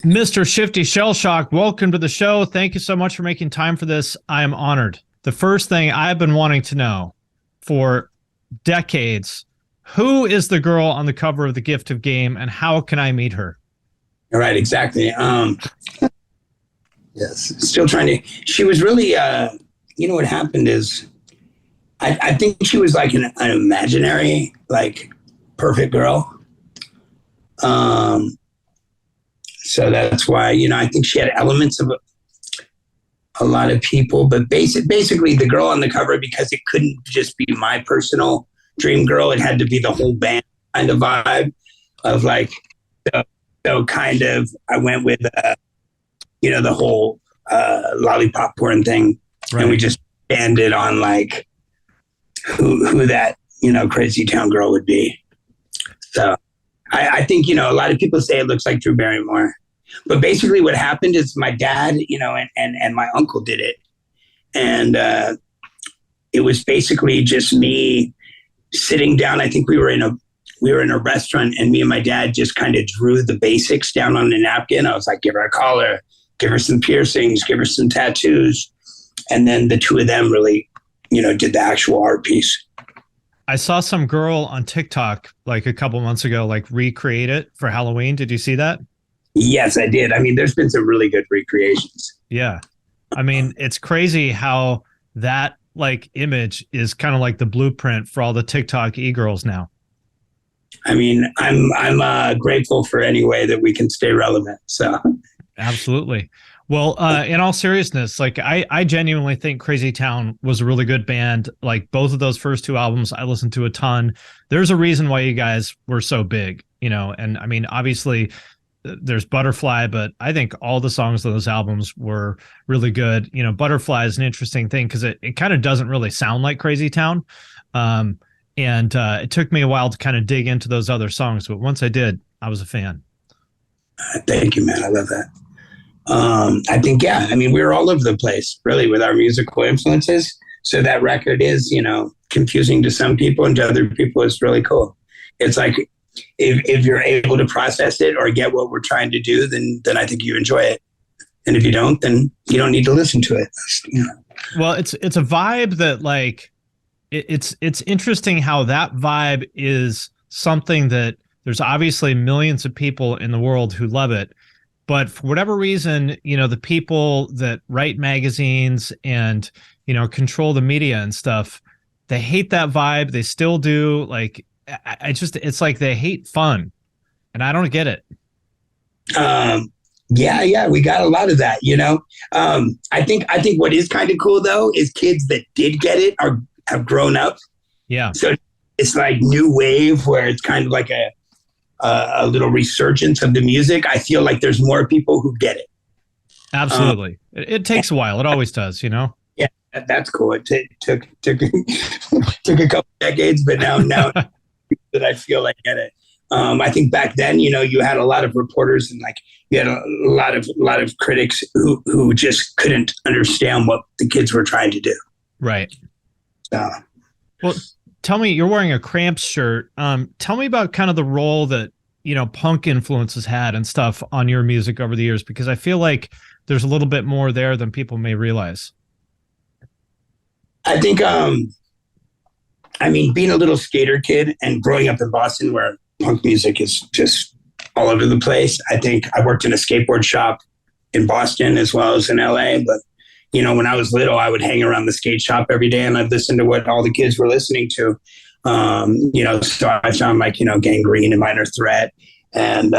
Mr. Shifty Shellshock, welcome to the show. Thank you so much for making time for this. I am honored. The first thing I've been wanting to know for decades, who is the girl on the cover of The Gift of Game and how can I meet her? All right, exactly. Yes, still trying to. She was really, what happened is, I think she was like an imaginary, like perfect girl. So that's why, I think she had elements of a lot of people, but basically the girl on the cover, because it couldn't just be my personal dream girl, it had to be the whole band kind of vibe of like, so kind of, I went with, the whole lollipop porn thing, right. And we just banded on like who that, crazy town girl would be. So I think, a lot of people say it looks like Drew Barrymore. But basically what happened is my dad, and my uncle did it. And it was basically just me sitting down. I think we were in a restaurant, and me and my dad just kind of drew the basics down on a napkin. I was like, give her a collar, give her some piercings, give her some tattoos. And then the two of them really, did the actual art piece. I saw some girl on TikTok like a couple months ago, like recreate it for Halloween. Did you see that? Yes, I did. I mean, there's been some really good recreations. Yeah. I mean, it's crazy how that like image is kind of like the blueprint for all the TikTok e-girls now. I mean, I'm grateful for any way that we can stay relevant. So absolutely. Well, in all seriousness, like I genuinely think Crazy Town was a really good band. Like both of those first two albums, I listened to a ton. There's a reason why you guys were so big, and I mean, obviously there's Butterfly, but I think all the songs on those albums were really good. Butterfly is an interesting thing because it kind of doesn't really sound like Crazy Town. And it took me a while to kind of dig into those other songs, but once I did, I was a fan. Thank you, man. I love that. I think, we were all over the place really with our musical influences. So that record is, confusing to some people, and to other people it's really cool. It's like, if you're able to process it or get what we're trying to do, then I think you enjoy it. And if you don't, then you don't need to listen to it. Well, it's a vibe that like, it's interesting how that vibe is something that there's obviously millions of people in the world who love it. But for whatever reason, the people that write magazines and, control the media and stuff, they hate that vibe. They still do. Like, it's like they hate fun. And I don't get it. Yeah, we got a lot of that, I think what is kind of cool, though, is kids that did get it have grown up. Yeah. So it's like new wave where it's kind of like a little resurgence of the music. I feel like there's more people who get it. Absolutely. It takes a while. It always does, Yeah, that's cool. It took a couple decades, but now that I feel like get it. I think back then, you had a lot of reporters and like you had a lot of critics who just couldn't understand what the kids were trying to do. Right. Well, tell me, you're wearing a Cramps shirt. Tell me about kind of the role that, punk influences had and stuff on your music over the years, because I feel like there's a little bit more there than people may realize. I think, being a little skater kid and growing up in Boston where punk music is just all over the place. I think I worked in a skateboard shop in Boston as well as in LA, but when I was little, I would hang around the skate shop every day and I'd listen to what all the kids were listening to. So I found like, Gangrene and Minor Threat and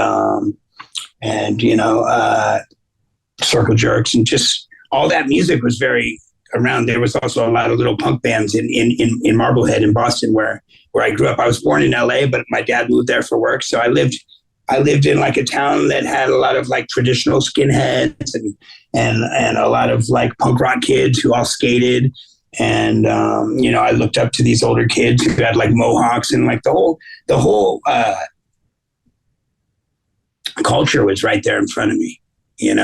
Circle Jerks, and just all that music was very around. There was also a lot of little punk bands in Marblehead in Boston where I grew up. I was born in LA, but my dad moved there for work. So I lived in like a town that had a lot of like traditional skinheads and a lot of like punk rock kids who all skated. And, I looked up to these older kids who had like mohawks, and like the whole culture was right there in front of me, and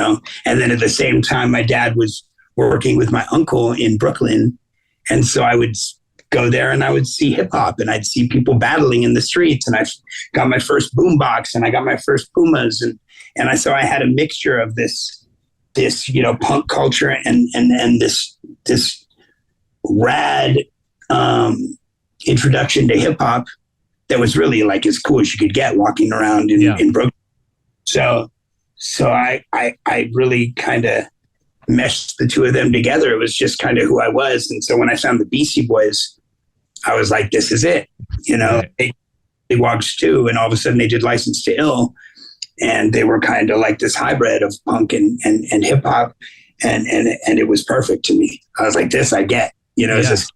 then at the same time, my dad was working with my uncle in Brooklyn. And so I would go there and I would see hip hop and I'd see people battling in the streets, and I got my first boombox and I got my first Pumas, so I had a mixture of this punk culture and this rad introduction to hip hop that was really like as cool as you could get walking around in Brooklyn. So I really kind of meshed the two of them together. It was just kind of who I was. And so when I found the Beastie Boys, I was like, this is it. Right. They walked too, and all of a sudden they did License to Ill, and they were kind of like this hybrid of punk and hip hop, and it was perfect to me. I was like, this I get, it's just,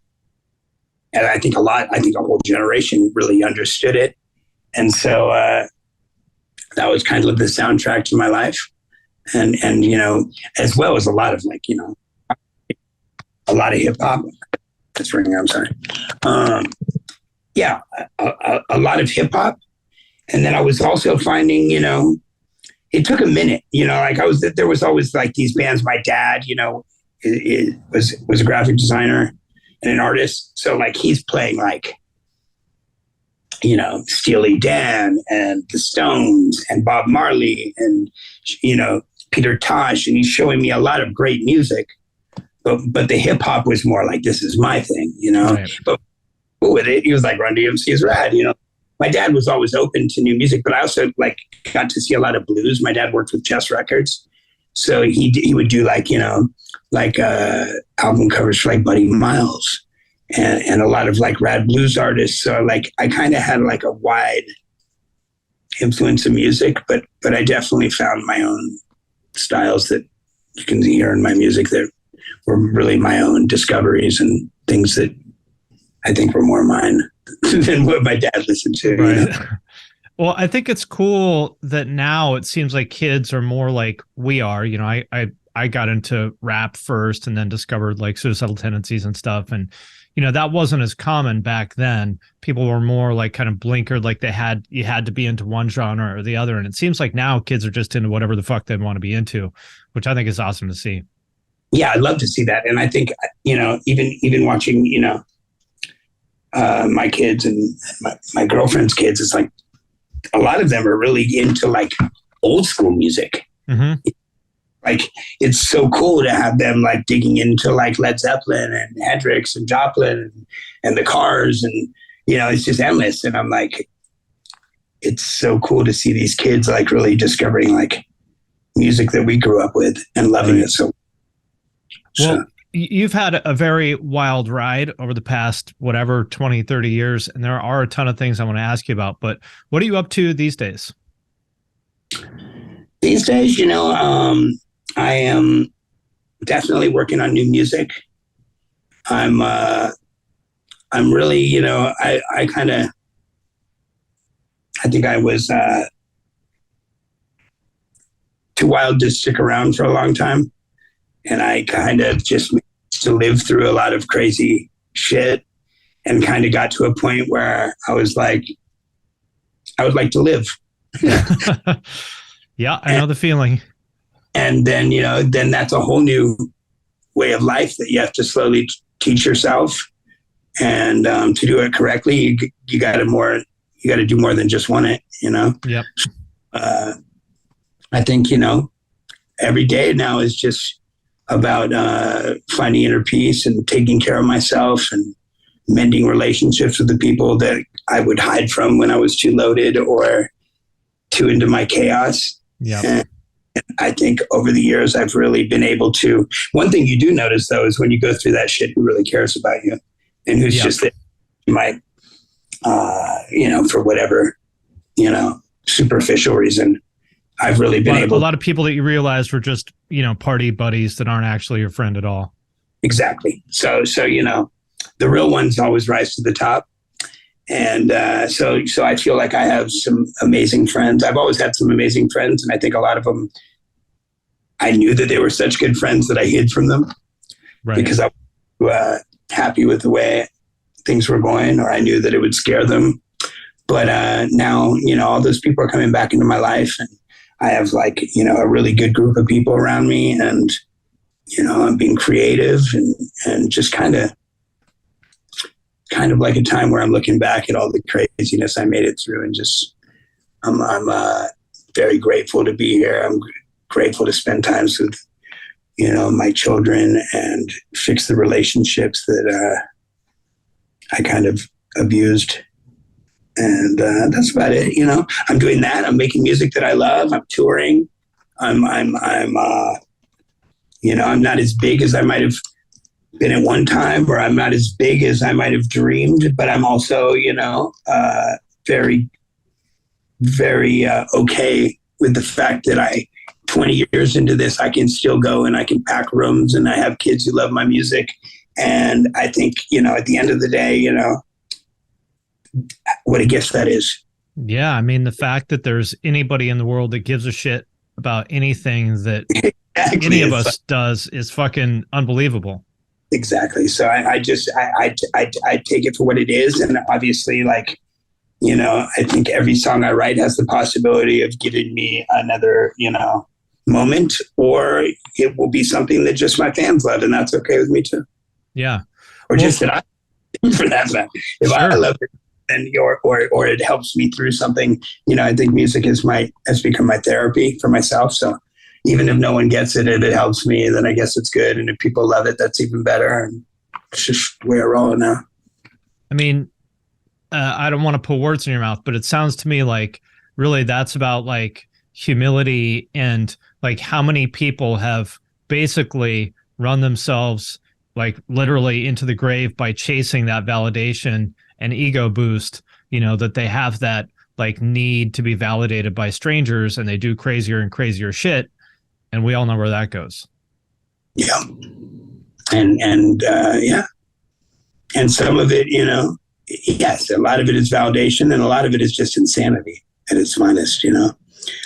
and I think a whole generation really understood it. And so that was kind of the soundtrack to my life. And as well as a lot of a lot of hip hop. That's ringing. I'm sorry. A lot of hip hop. And then I was also finding, it took a minute, there was always like these bands. My dad, was a graphic designer and an artist. So like he's playing like, Steely Dan and the Stones and Bob Marley and, Peter Tosh. And he's showing me a lot of great music. But the hip hop was more like, this is my thing, Right. But with it, he was like, Run DMC is rad, My dad was always open to new music, but I also got to see a lot of blues. My dad worked with Chess Records. So he would do album covers for like Buddy Miles and a lot of like rad blues artists. So like I kind of had like a wide influence of music, but I definitely found my own styles that you can hear in my music that were really my own discoveries and things that I think were more mine than what my dad listened to. Right. Well, I think it's cool that now it seems like kids are more like we are. I got into rap first and then discovered like Suicidal Tendencies and stuff. And, that wasn't as common back then. People were more like kind of blinkered, like you had to be into one genre or the other. And it seems like now kids are just into whatever the fuck they want to be into, which I think is awesome to see. Yeah, I'd love to see that. And I think, even watching, my kids and my girlfriend's kids, it's like a lot of them are really into like old school music. Mm-hmm. Like it's so cool to have them like digging into like Led Zeppelin and Hendrix and Joplin and the Cars, and it's just endless. And I'm like, it's so cool to see these kids like really discovering like music that we grew up with and loving it so. Well, you've had a very wild ride over the past, 20, 30 years. And there are a ton of things I want to ask you about, but what are you up to these days? These days, I am definitely working on new music. I'm really, I think I was too wild to stick around for a long time. And I kind of just to live through a lot of crazy shit and kind of got to a point where I was like, I would like to live. Yeah, I know the feeling. And then, then that's a whole new way of life that you have to slowly teach yourself. And to do it correctly, you got to do more than just want it, Yep. I think, every day now is just about finding inner peace and taking care of myself and mending relationships with the people that I would hide from when I was too loaded or too into my chaos. Yeah. And I think over the years, I've really been able to. One thing you do notice, though, is when you go through that shit, who really cares about you and who's just there, you might, for whatever, superficial reason. I've really been able. A lot of people that you realize were just, party buddies that aren't actually your friend at all. Exactly. So the real ones always rise to the top. And so I feel like I have some amazing friends. I've always had some amazing friends. And I think a lot of them, I knew that they were such good friends that I hid from them. Right. Because I was happy with the way things were going, or I knew that it would scare them. But now, all those people are coming back into my life. And I have like, a really good group of people around me. And, I'm being creative and just kind of like a time where I'm looking back at all the craziness I made it through, and just I'm very grateful to be here. I'm grateful to spend times with, my children and fix the relationships that I kind of abused. And that's about it. I'm doing that. I'm making music that I love. I'm touring. I'm not as big as I might have been at one time, or I'm not as big as I might have dreamed, but I'm also, very, very okay with the fact that 20 years into this, I can still go and I can pack rooms, and I have kids who love my music. And I think, at the end of the day, what a gift that is. Yeah. I mean, the fact that there's anybody in the world that gives a shit about anything that Exactly. any of us does is fucking unbelievable. Exactly. So I take it for what it is. And obviously, I think every song I write has the possibility of giving me another, moment, or it will be something that just my fans love, and that's okay with me too. Yeah. Or just that for that fact. If I love it, and or it helps me through something, I think music has become my therapy for myself. So even if no one gets it, if it helps me, then I guess it's good. And if people love it, that's even better. And it's just where we're rolling now. I mean, I don't want to put words in your mouth, but it sounds to me like really that's about like humility and like how many people have basically run themselves like literally into the grave by chasing that validation and ego boost, that they have that like need to be validated by strangers, and they do crazier and crazier shit. And we all know where that goes. Yeah. And yeah. And some of it, yes, a lot of it is validation, and a lot of it is just insanity at its finest.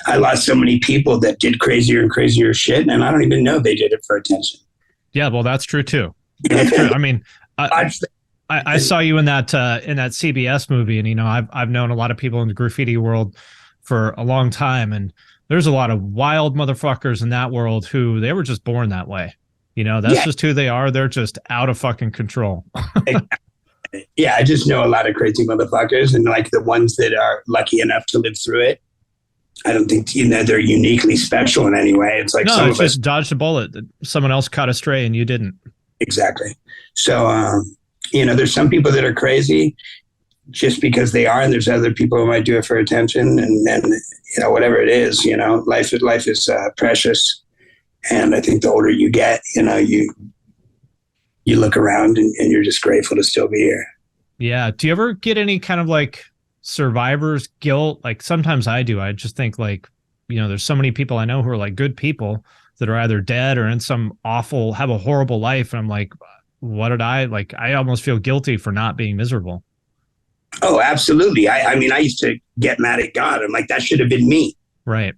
I lost so many people that did crazier and crazier shit, and I don't even know they did it for attention. Yeah, well, that's true too. That's true. I mean, I saw you in that CBS movie, and I've known a lot of people in the graffiti world for a long time, and there's a lot of wild motherfuckers in that world who they were just born that way. That's just who they are. They're just out of fucking control. Yeah, I just know a lot of crazy motherfuckers, and like the ones that are lucky enough to live through it, I don't think they're uniquely special in any way. It's like no, it's just dodged a bullet that someone else caught a stray and you didn't. Exactly. So there's some people that are crazy just because they are, and there's other people who might do it for attention, and whatever it is, life is precious, and I think the older you get, you look around and you're just grateful to still be here. Yeah. Do you ever get any kind of like survivor's guilt? Like sometimes I do. I just think like, there's so many people I know who are like good people that are either dead or in some have a horrible life. And I'm like, what did I almost feel guilty for not being miserable. Oh, absolutely. I mean, I used to get mad at God. I'm like, that should have been me. Right.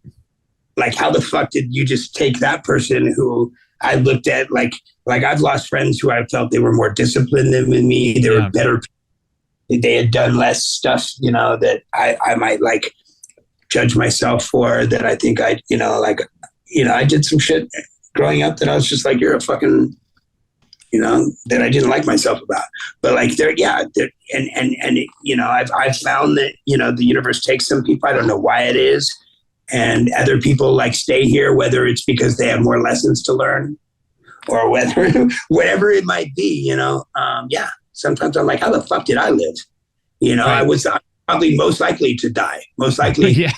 Like, how the fuck did you just take that person who I looked at like I've lost friends who I felt they were more disciplined than me. They were better. They had done less stuff, that I might like judge myself for, that I think I did some shit growing up that I was just like, you're a fucking, that I didn't like myself about. But like I've found that, the universe takes some people. I don't know why it is. And other people like stay here, whether it's because they have more lessons to learn or whatever it might be, sometimes I'm like, how the fuck did I live? Right. I was probably most likely to die, most likely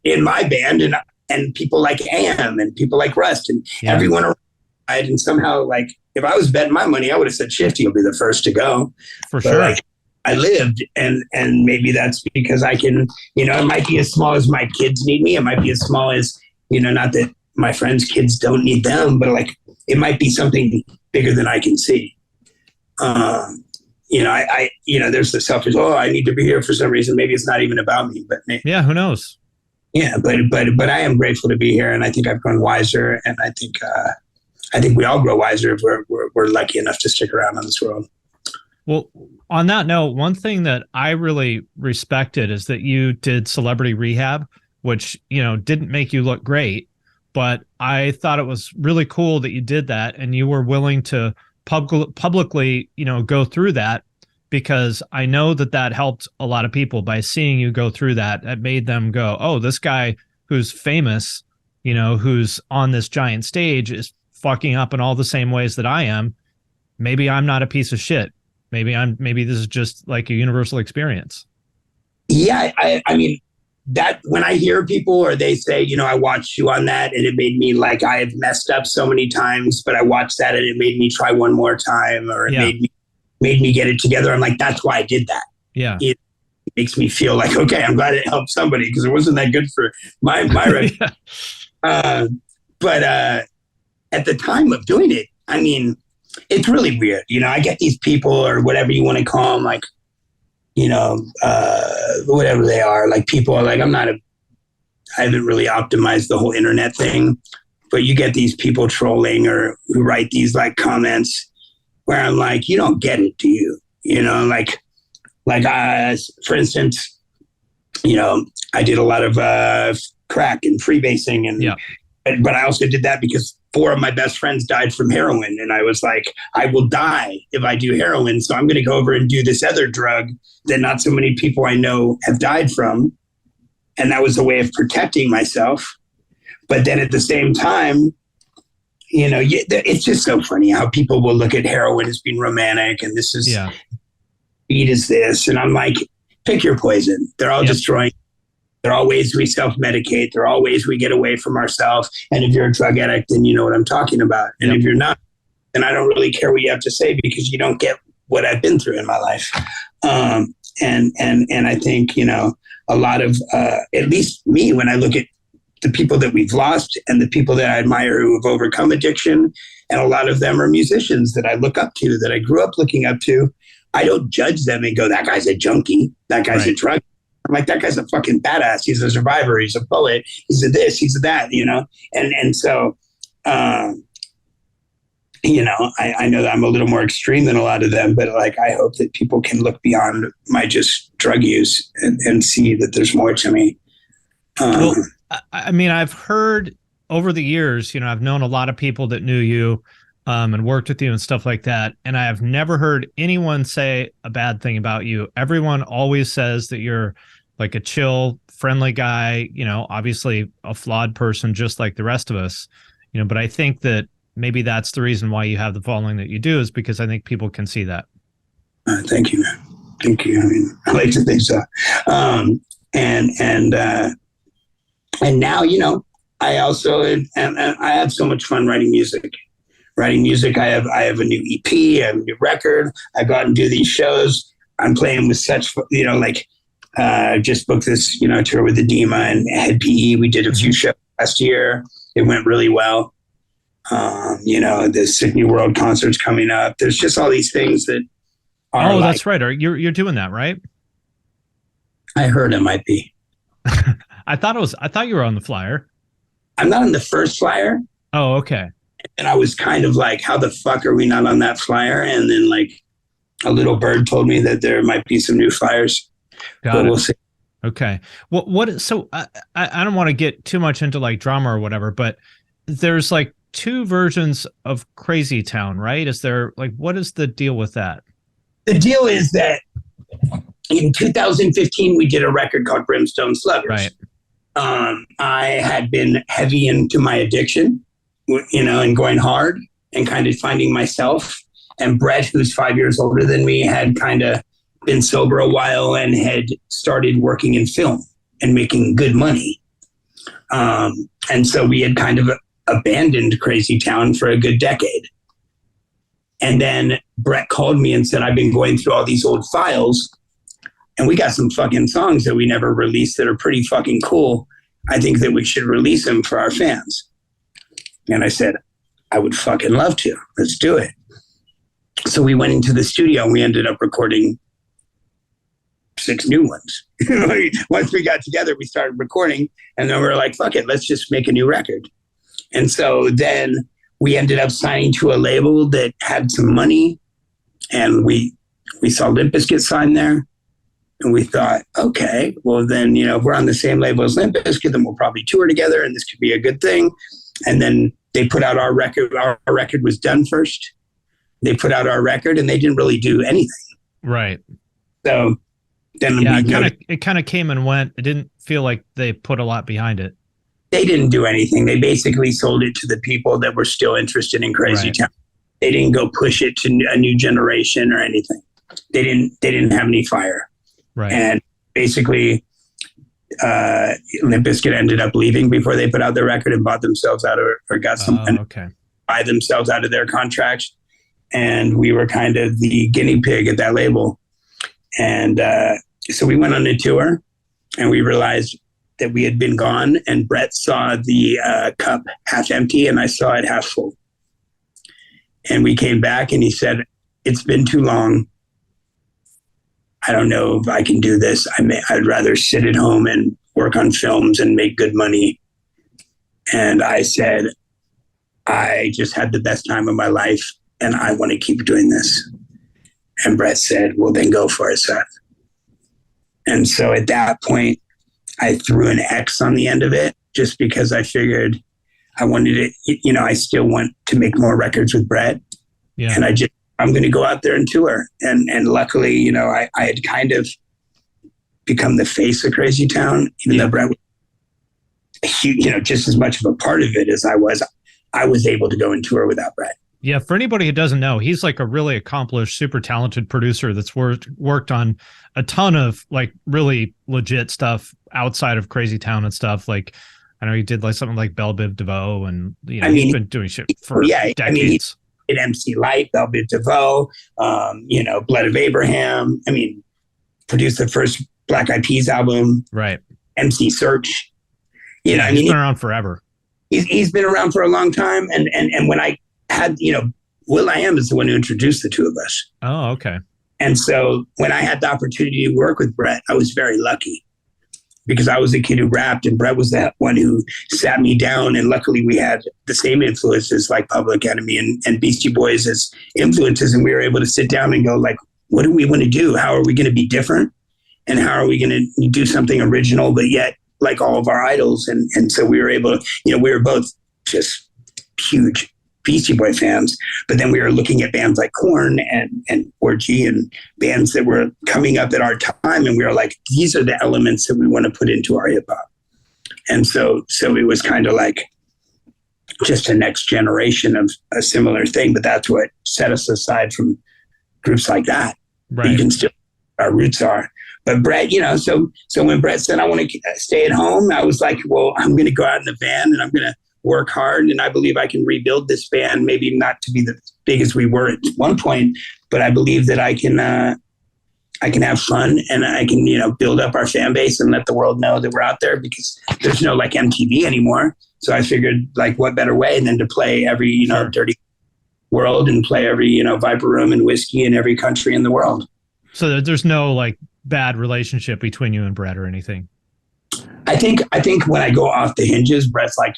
in my band and people like Am and people like Rust and everyone around. And somehow, like, if I was betting my money, I would have said Shifty will be the first to go. For sure. Like, I lived, and maybe that's because I can, it might be as small as my kids need me. It might be as small as, not that my friends' kids don't need them, but like, it might be something bigger than I can see. There's the selfish, I need to be here for some reason. Maybe it's not even about me, but maybe. Yeah, who knows? Yeah, but I am grateful to be here, and I think I've grown wiser, and I think we all grow wiser if we're lucky enough to stick around on this world. Well, on that note, one thing that I really respected is that you did Celebrity Rehab, which, didn't make you look great, but I thought it was really cool that you did that and you were willing to publicly, go through that, because I know that helped a lot of people by seeing you go through that. That made them go, oh, this guy who's famous, you know, who's on this giant stage is fucking up in all the same ways that I am. Maybe I'm not a piece of shit. Maybe this is just like a universal experience. Yeah. I mean, that when I hear people or they say, you know, I watched you on that and it made me like, I have messed up so many times, but I watched that and it made me try one more time, or it made me get it together. I'm like, that's why I did that. Yeah. It makes me feel like, okay, I'm glad it helped somebody, because it wasn't that good for my record. But at the time of doing it, I mean, it's really weird. You know, I get these people, or whatever you want to call them, like, you know, whatever they are, like people are like, I haven't really optimized the whole internet thing, but you get these people trolling or who write these like comments where I'm like, you don't get it, do you? You know, like for instance, you know, I did a lot of crack and freebasing, and but I also did that because 4 of my best friends died from heroin. And I was like, I will die if I do heroin. So I'm going to go over and do this other drug that not so many people I know have died from. And that was a way of protecting myself. But then at the same time, you know, it's just so funny how people will look at heroin as being romantic, and this is, weed is this. And I'm like, pick your poison. They're all destroying. They're all ways we self-medicate. They're all ways we get away from ourselves. And if you're a drug addict, then you know what I'm talking about. And if you're not, then I don't really care what you have to say, because you don't get what I've been through in my life. And I think, you know, a lot of, at least me, when I look at the people that we've lost and the people that I admire who have overcome addiction, and a lot of them are musicians that I look up to, that I grew up looking up to, I don't judge them and go, that guy's a junkie. That guy's a drug. I'm like, that guy's a fucking badass. He's a survivor. He's a poet. He's a this, he's a that, you know? And so, you know, I know that I'm a little more extreme than a lot of them, but like, I hope that people can look beyond my just drug use and see that there's more to me. Well, I mean, I've heard over the years, you know, I've known a lot of people that knew you and worked with you and stuff like that. And I have never heard anyone say a bad thing about you. Everyone always says that you're like a chill, friendly guy, you know, obviously a flawed person, just like the rest of us, you know, but I think that maybe that's the reason why you have the following that you do, is because I think people can see that. Thank you, man. Thank you. I mean, I like to think so. And now, you know, I also, and I have so much fun writing music. I have a new EP, I have a new record. I go out and do these shows. I'm playing with such, you know, like, just booked this, you know, tour with Edema and Head PE. We did a few shows last year. It went really well. You know, the Sick New World concert's coming up. There's just all these things that are. Oh, that's right. You're doing that, right? I heard it might be. I thought you were on the flyer. I'm not on the first flyer. Oh, okay. And I was kind of like, how the fuck are we not on that flyer? And then like a little bird told me that there might be some new flyers. Got it. We'll see. Okay. So I don't want to get too much into like drama or whatever, but there's like 2 versions of Crazy Town, right? Is there like, what is the deal with that? The deal is that in 2015, we did a record called Brimstone Sluggers. Right. I had been heavy into my addiction, you know, and going hard and kind of finding myself. And Brett, who's 5 years older than me, had kind of been sober a while and had started working in film and making good money. And so we had kind of abandoned Crazy Town for a good decade. And then Brett called me and said, I've been going through all these old files, and we got some fucking songs that we never released that are pretty fucking cool. I think that we should release them for our fans. And I said, I would fucking love to. Let's do it. So we went into the studio and we ended up recording 6 new ones. Once we got together, we started recording, and then we were like, fuck it, let's just make a new record. And so then we ended up signing to a label that had some money, and we saw Limp Bizkit sign there. And we thought, okay, well then, you know, if we're on the same label as Limp Bizkit, then we'll probably tour together and this could be a good thing. And then they put out our record. Our record was done first. They put out our record and they didn't really do anything. Right. So then it kind of came and went. It didn't feel like they put a lot behind it. They didn't do anything. They basically sold it to the people that were still interested in Crazy Town. They didn't go push it to a new generation or anything. They didn't have any fire. Right. And basically, Limp Bizkit ended up leaving before they put out their record and bought themselves out, or got someone buy themselves out of their contracts. And we were kind of the guinea pig at that label. And so we went on a tour, and we realized that we had been gone, and Brett saw the cup half empty and I saw it half full. And we came back and he said, "It's been too long. I don't know if I can do this. I'd rather sit at home and work on films and make good money." And I said, "I just had the best time of my life and I want to keep doing this." And Brett said, "Well, then go for it, Seth." And so at that point, I threw an X on the end of it just because I figured I wanted it. I still want to make more records with Brett. Yeah. And I'm going to go out there and tour. And luckily, I had kind of become the face of Crazy Town, even though Brett was just as much of a part of it as I was able to go and tour without Brett. Yeah, for anybody who doesn't know, he's like a really accomplished, super talented producer that's worked on a ton of like really legit stuff outside of Crazy Town and stuff. Like, I know he did like something like Belle Biv DeVoe, and he's been doing shit for decades. He did MC Light, Belle Biv DeVoe, Blood of Abraham. Produced the first Black Eyed Peas album, right? MC Search. He's been around forever. He's been around for a long time, and when I had, Will.i.am is the one who introduced the two of us. Oh, okay. And so when I had the opportunity to work with Brett, I was very lucky because I was a kid who rapped and Brett was that one who sat me down. And luckily we had the same influences like Public Enemy and Beastie Boys as influences. And we were able to sit down and go like, what do we want to do? How are we going to be different? And how are we going to do something original, but yet like all of our idols? And so we were able to, we were both just huge Beastie Boy fans, but then we were looking at bands like Korn and Orgy and bands that were coming up at our time, and we were like, these are the elements that we want to put into our hip hop. And so it was kind of like just a next generation of a similar thing, but that's what set us aside from groups like that. Right. You can still, our roots are. But Brett, so when Brett said, I want to stay at home, I was like, well, I'm going to go out in the van and I'm going to work hard, and I believe I can rebuild this band, maybe not to be the big as we were at one point, but I believe that I can have fun and I can, build up our fan base and let the world know that we're out there, because there's no like MTV anymore. So I figured like what better way than to play every, dirty world and play every, Viper Room and Whiskey in every country in the world. So there's no like bad relationship between you and Brett or anything. I think when I go off the hinges, Brett's like,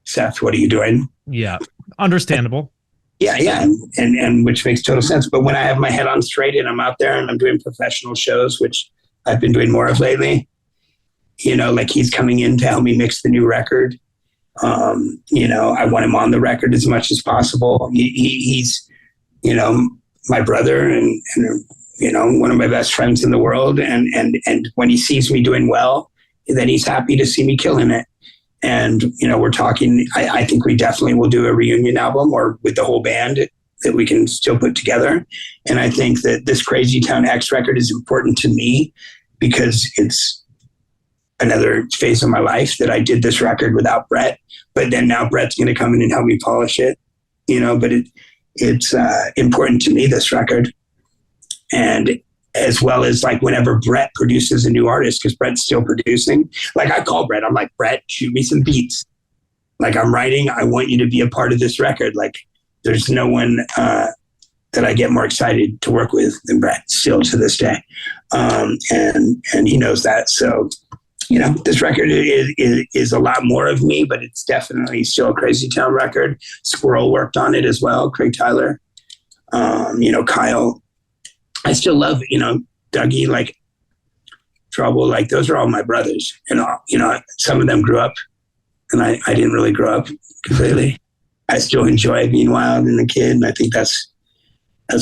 Seth, what are you doing? Yeah. Understandable. Yeah. And which makes total sense. But when I have my head on straight and I'm out there and I'm doing professional shows, which I've been doing more of lately, like he's coming in to help me mix the new record. I want him on the record as much as possible. He's, my brother and one of my best friends in the world. And when he sees me doing well, then he's happy to see me killing it. And, we're talking, I think we definitely will do a reunion album or with the whole band that we can still put together. And I think that this Crazy Town X record is important to me because it's another phase of my life that I did this record without Brett, but then now Brett's going to come in and help me polish it, but it's important to me, this record. And as well as like whenever Brett produces a new artist, because Brett's still producing, like I call Brett, I'm like, Brett, shoot me some beats. Like I'm writing, I want you to be a part of this record. Like there's no one that I get more excited to work with than Brett still to this day. And he knows that. So, this record is a lot more of me, but it's definitely still a Crazy Town record. Squirrel worked on it as well. Craig Tyler, Kyle. I still love, Dougie, like Trouble, like those are all my brothers. And, some of them grew up and I didn't really grow up completely. I still enjoy being wild and a kid. And I think that's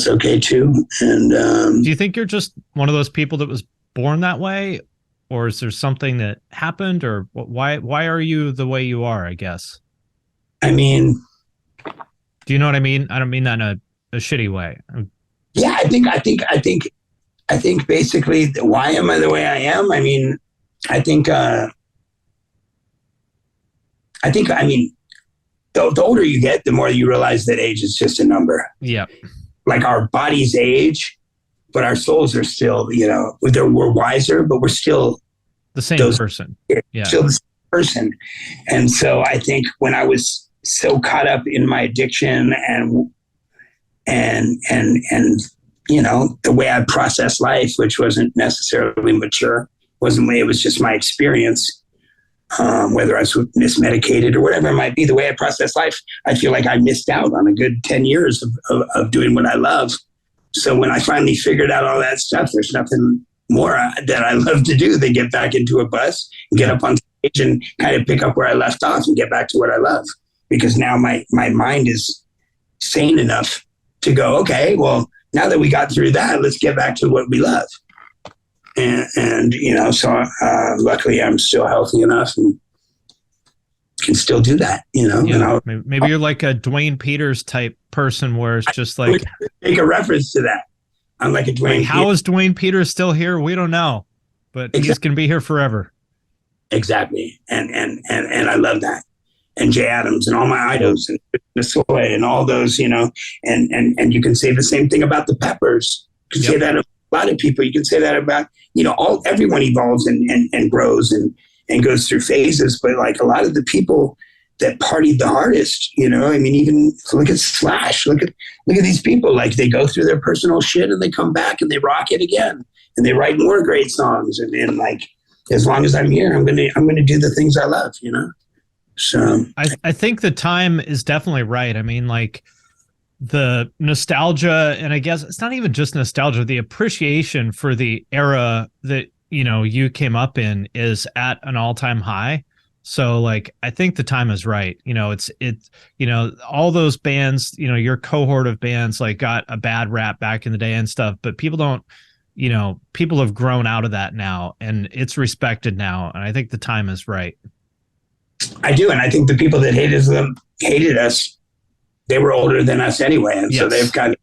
okay too. And do you think you're just one of those people that was born that way? or is there something that happened, or why are you the way you are, I guess? I mean, do you know what I mean? I don't mean that in a shitty way. Yeah, I think basically why am I the way I am? I mean, I think I mean, the older you get, the more you realize that age is just a number. Yeah. Like our bodies age, but our souls are still, we're wiser, but we're still the same person. Yeah. Still the same person. And so I think when I was so caught up in my addiction and the way I processed life, which wasn't necessarily mature, it was just my experience. Whether I was mismedicated or whatever it might be, the way I process life, I feel like I missed out on a good 10 years of doing what I love. So when I finally figured out all that stuff, there's nothing more that I love to do than get back into a bus, get up on stage and kind of pick up where I left off and get back to what I love. Because now my mind is sane enough to go, okay, well, now that we got through that, let's get back to what we love. And so luckily I'm still healthy enough and can still do that, Yeah, maybe you're like a Dwayne Peters type person where it's just like make a reference to that. I'm like a Dwayne. How is Dwayne Peters still here? We don't know, but he's going to be here forever. Exactly, and I love that. And Jay Adams and all my idols and Soy and all those, and you can say the same thing about the Peppers. You can say that about a lot of people. You can say that about everyone evolves and grows and goes through phases. But like a lot of the people that partied the hardest, even look at Slash, look at these people. Like they go through their personal shit and they come back and they rock it again and they write more great songs. And like as long as I'm here, I'm gonna do the things I love. So I think the time is definitely right. I mean, like the nostalgia, and I guess it's not even just nostalgia, the appreciation for the era that, you came up in is at an all-time high. So like, I think the time is right. It's all those bands, your cohort of bands like got a bad rap back in the day and stuff, but people don't, people have grown out of that now and it's respected now. And I think the time is right. I do. And I think the people that hated us, they were older than us anyway. And so they've kind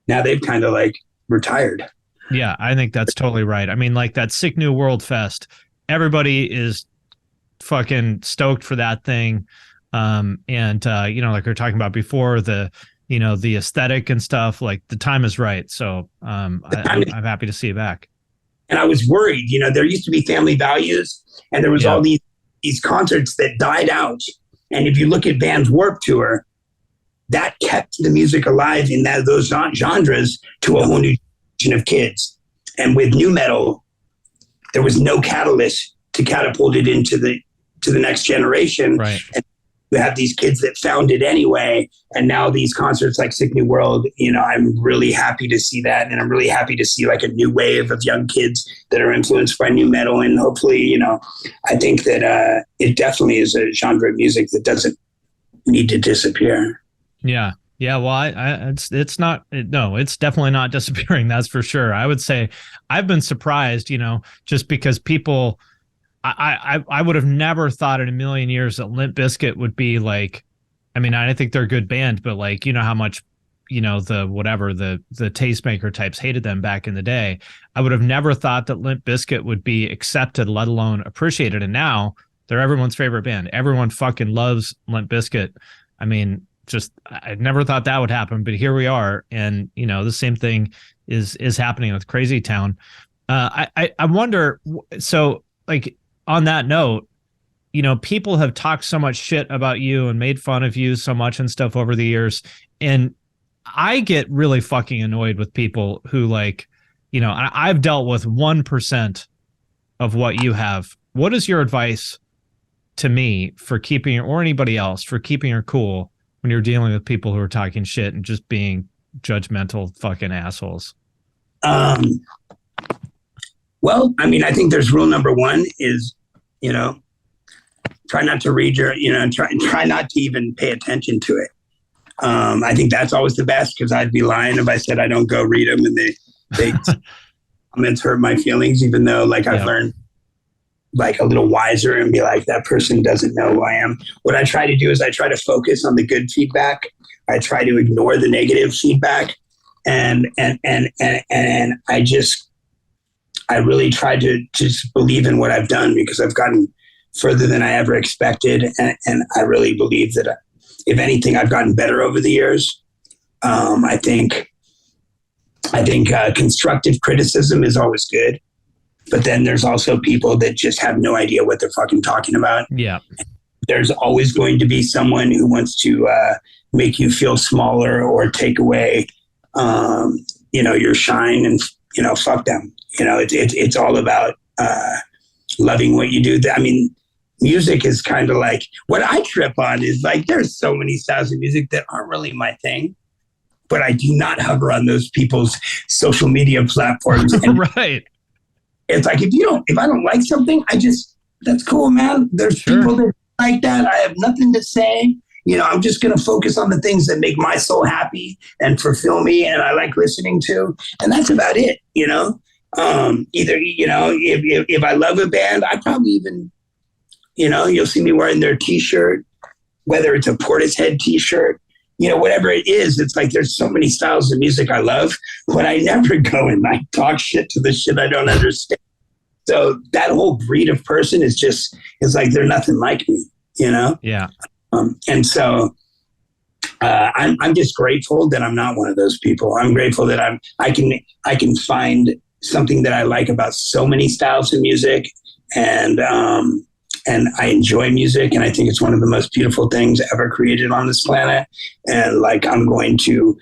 of like retired. Yeah, I think that's totally right. I mean, like that Sick New World Fest, everybody is fucking stoked for that thing. Like we were talking about before, the aesthetic and stuff, like the time is right. So I'm happy to see it back. And I was worried, there used to be family values and there was all these concerts that died out. And if you look at Band's Warped Tour, that kept the music alive in those genres to a whole new generation of kids. And with new metal, there was no catalyst to catapult it into the next generation. Right. And we have these kids that found it anyway. And now these concerts like Sick New World, I'm really happy to see that. And I'm really happy to see like a new wave of young kids that are influenced by new metal. And hopefully, I think that it definitely is a genre of music that doesn't need to disappear. Yeah. Yeah. Well, it's definitely not disappearing. That's for sure. I would say I've been surprised, just because people, I would have never thought in a million years that Limp Bizkit would be like, I mean, I think they're a good band, but like, how much, the tastemaker types hated them back in the day. I would have never thought that Limp Bizkit would be accepted, let alone appreciated. And now they're everyone's favorite band. Everyone fucking loves Limp Bizkit. I mean, I never thought that would happen, but here we are. And, the same thing is happening with Crazy Town. I wonder, so like, on that note, people have talked so much shit about you and made fun of you so much and stuff over the years. And I get really fucking annoyed with people who like, I've dealt with 1% of what you have. What is your advice to me for keeping, or anybody else for keeping her cool when you're dealing with people who are talking shit and just being judgmental fucking assholes? Well, I mean, I think there's rule number one is, try not to read try not to even pay attention to it. I think that's always the best, because I'd be lying if I said I don't go read them and they comments hurt my feelings, even though like I've learned like a little wiser and be like, that person doesn't know who I am. What I try to do is I try to focus on the good feedback. I try to ignore the negative feedback. And I really try to just believe in what I've done, because I've gotten further than I ever expected. And I really believe that if anything, I've gotten better over the years. I think constructive criticism is always good. But then there's also people that just have no idea what they're fucking talking about. Yeah. There's always going to be someone who wants to make you feel smaller or take away, your shine, and, fuck them. It's all about loving what you do. I mean, music is kind of like, what I trip on is like, there's so many styles of music that aren't really my thing, but I do not hover on those people's social media platforms. And right. It's like, if I don't like something, that's cool, man. There's people that like that. I have nothing to say. I'm just going to focus on the things that make my soul happy and fulfill me, and I like listening to. And that's about it, if I love a band, I probably even, you'll see me wearing their t-shirt, whether it's a Portishead t-shirt, whatever it is. It's like, there's so many styles of music I love, but I never go and like talk shit to the shit I don't understand. So that whole breed of person is like, they're nothing like me, Yeah. And so I'm just grateful that I'm not one of those people. I'm grateful that I can find something that I like about so many styles of music, and I enjoy music, and I think it's one of the most beautiful things ever created on this planet. And like, I'm going to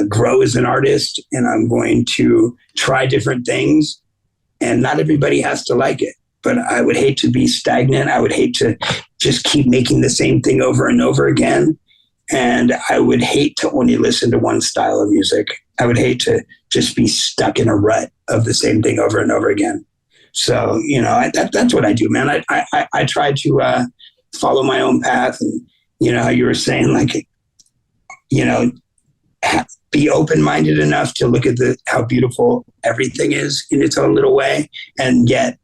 grow as an artist, and I'm going to try different things, and not everybody has to like it. But I would hate to be stagnant. I would hate to just keep making the same thing over and over again. And I would hate to only listen to one style of music. I would hate to just be stuck in a rut of the same thing over and over again. So, that's what I do, man. I try to follow my own path. And, how you were saying, like, be open-minded enough to look at how beautiful everything is in its own little way, and yet,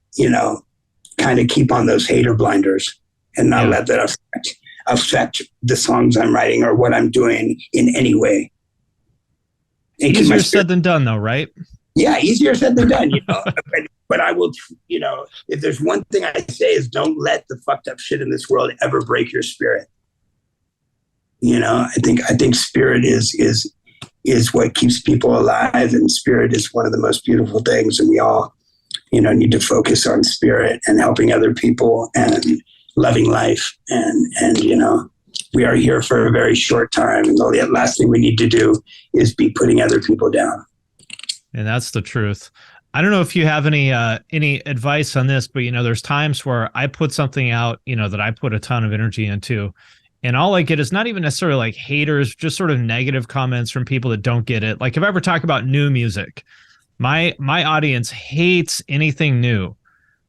kind of keep on those hater blinders and not let that affect the songs I'm writing or what I'm doing in any way. Easier said than done, though, right? Yeah, easier said than done, But I will, if there's one thing I say is, don't let the fucked up shit in this world ever break your spirit. I think spirit is what keeps people alive, and spirit is one of the most beautiful things. And we all, need to focus on spirit and helping other people and loving life. And we are here for a very short time. And the last thing we need to do is be putting other people down. And that's the truth. I don't know if you have any advice on this, but there's times where I put something out, that I put a ton of energy into, and all I get is not even necessarily like haters, just sort of negative comments from people that don't get it. Like, if I ever talk about new music, my audience hates anything new.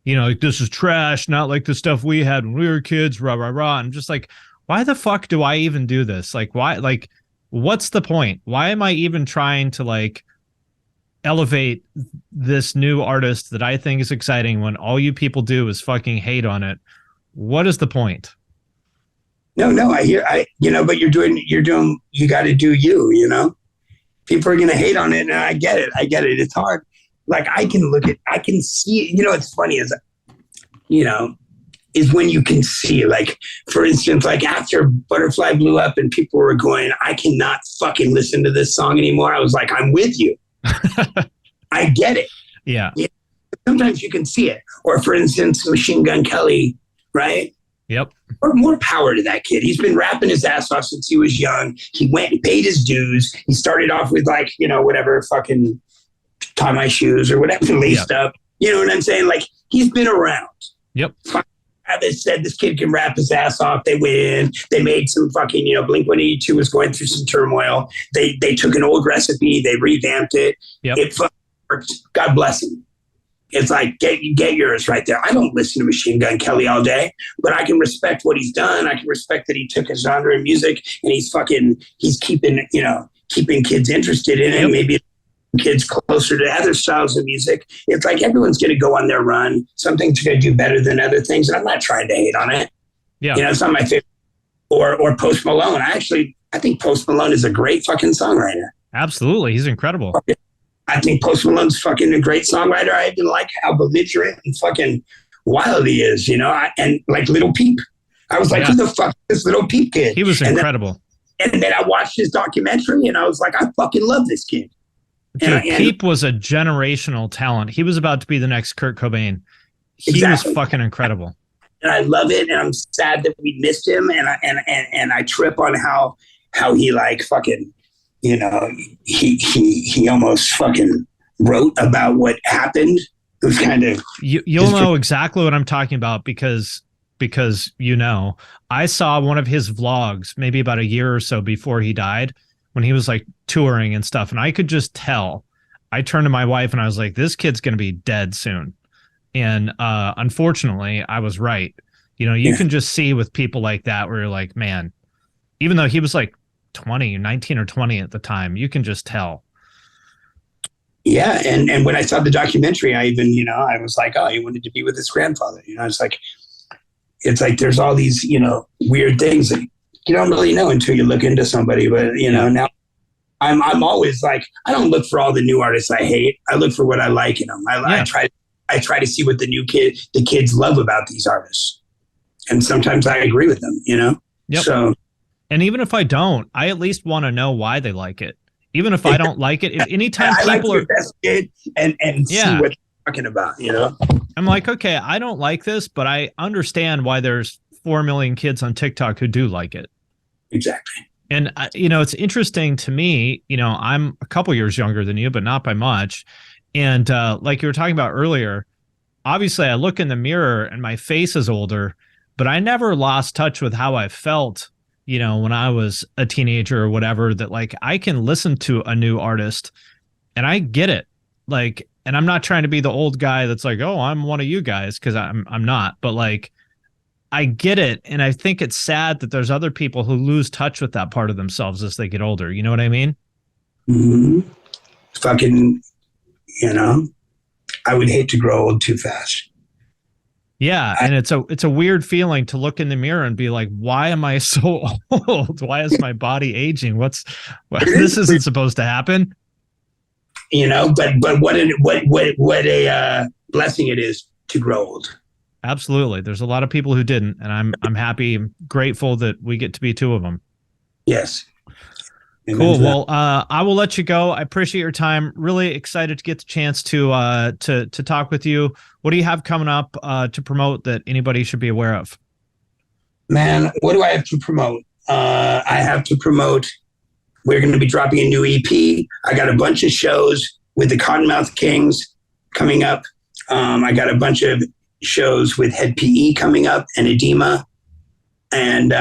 Like, this is trash, not like the stuff we had when we were kids, rah, rah, rah. I'm just like, why the fuck do I even do this? Like, why? Like, what's the point? Why am I even trying to like elevate this new artist that I think is exciting when all you people do is fucking hate on it? What is the point? No, but you got to do you, people are going to hate on it. And I get it. It's hard. Like, I can see, it's funny is when you can see, like, for instance, like after Butterfly blew up and people were going, I cannot fucking listen to this song anymore. I was like, I'm with you. I get it. Yeah. Sometimes you can see it. Or for instance, Machine Gun Kelly, right? Yep. Or more power to that kid. He's been rapping his ass off since he was young. He went and paid his dues. He started off with like, whatever, fucking Tie My Shoes or whatever, laced up. You know what I'm saying? Like, he's been around. Yep. They said this kid can rap his ass off. They win. They made some fucking, Blink-182 was going through some turmoil. They took an old recipe. They revamped it. Yep. It fucking worked. God bless him. It's like, get yours right there. I don't listen to Machine Gun Kelly all day, but I can respect what he's done. I can respect that he took a genre of music and he's keeping kids interested in it. Yep. Maybe kids closer to other styles of music. It's like everyone's going to go on their run. Some things are going to do better than other things, and I'm not trying to hate on it. Yeah, you know, it's not my favorite. Or Post Malone. I think Post Malone is a great fucking songwriter. absolutely. He's incredible. I think Post Malone's fucking a great songwriter. I even like how belligerent and fucking wild he is, you know. And like Little Peep. I was like, who the fuck is this Little Peep kid? He was incredible. And then I watched his documentary and I was like, I fucking love this kid. Dude, Peep was a generational talent. He was about to be the next Kurt Cobain. He was fucking incredible. And I love it, and I'm sad that we missed him. And I trip on how he like fucking, you know, he almost fucking wrote about what happened. It was kind of you'll know exactly what I'm talking about because you know, I saw one of his vlogs maybe about a year or so before he died, when he was like touring and stuff, and I could just tell. I turned to my wife and I was like, "This kid's gonna be dead soon." And unfortunately, I was right. You know, you can just see with people like that where you're like, man, even though he was like 19 or 20 at the time, you can just tell. Yeah. And when I saw the documentary, I even, you know, I was like, oh, he wanted to be with his grandfather. You know, it's like there's all these, you know, weird things that you don't really know until you look into somebody. But, you know, now I'm always like, I don't look for all the new artists I hate. I look for what I like in them. I try to see what the kids love about these artists. And sometimes I agree with them, you know? Yep. So, and even if I don't, I at least want to know why they like it. Even if I don't like it, if anytime people are invested and see what they're talking about, you know? I'm like, okay, I don't like this, but I understand why there's 4 million kids on TikTok who do like it. Exactly. And, you know, it's interesting to me, you know, I'm a couple years younger than you, but not by much. And like you were talking about earlier, obviously I look in the mirror and my face is older, but I never lost touch with how I felt, you know, when I was a teenager or whatever, that like I can listen to a new artist and I get it. Like, and I'm not trying to be the old guy that's like, oh, I'm one of you guys, because I'm not, but like I get it. And I think it's sad that there's other people who lose touch with that part of themselves as they get older. You know what I mean? Mm-hmm. Fucking, you know, I would hate to grow old too fast. Yeah, and it's a weird feeling to look in the mirror and be like, why am I so old? Why is my body aging? This isn't supposed to happen. You know, but what a blessing it is to grow old. Absolutely. There's a lot of people who didn't, and I'm happy and grateful that we get to be two of them. Yes. Cool. Well, I will let you go. I appreciate your time. Really excited to get the chance to talk with you. What do you have coming up to promote that anybody should be aware of? Man, what do I have to promote? I have to promote. We're going to be dropping a new EP. I got a bunch of shows with the Cottonmouth Kings coming up. I got a bunch of shows with Head PE coming up and Edema, and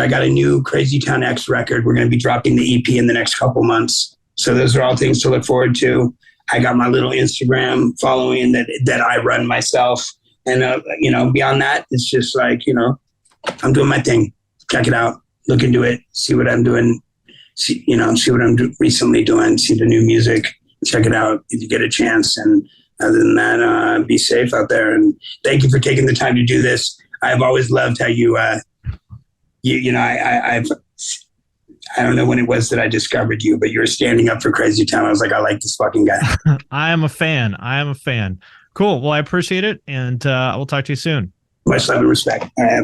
I got a new Crazy Town X record. We're going to be dropping the EP in the next couple months. So those are all things to look forward to. I got my little Instagram following that I run myself. And, you know, beyond that, it's just like, you know, I'm doing my thing. Check it out. Look into it. See what I'm doing. See what I'm recently doing. See the new music. Check it out if you get a chance. And other than that, be safe out there. And thank you for taking the time to do this. I've always loved how I don't know when it was that I discovered you, but you were standing up for Crazy Town. I was like, I like this fucking guy. I am a fan. Cool. Well, I appreciate it. And we'll talk to you soon. Much love and respect. All right.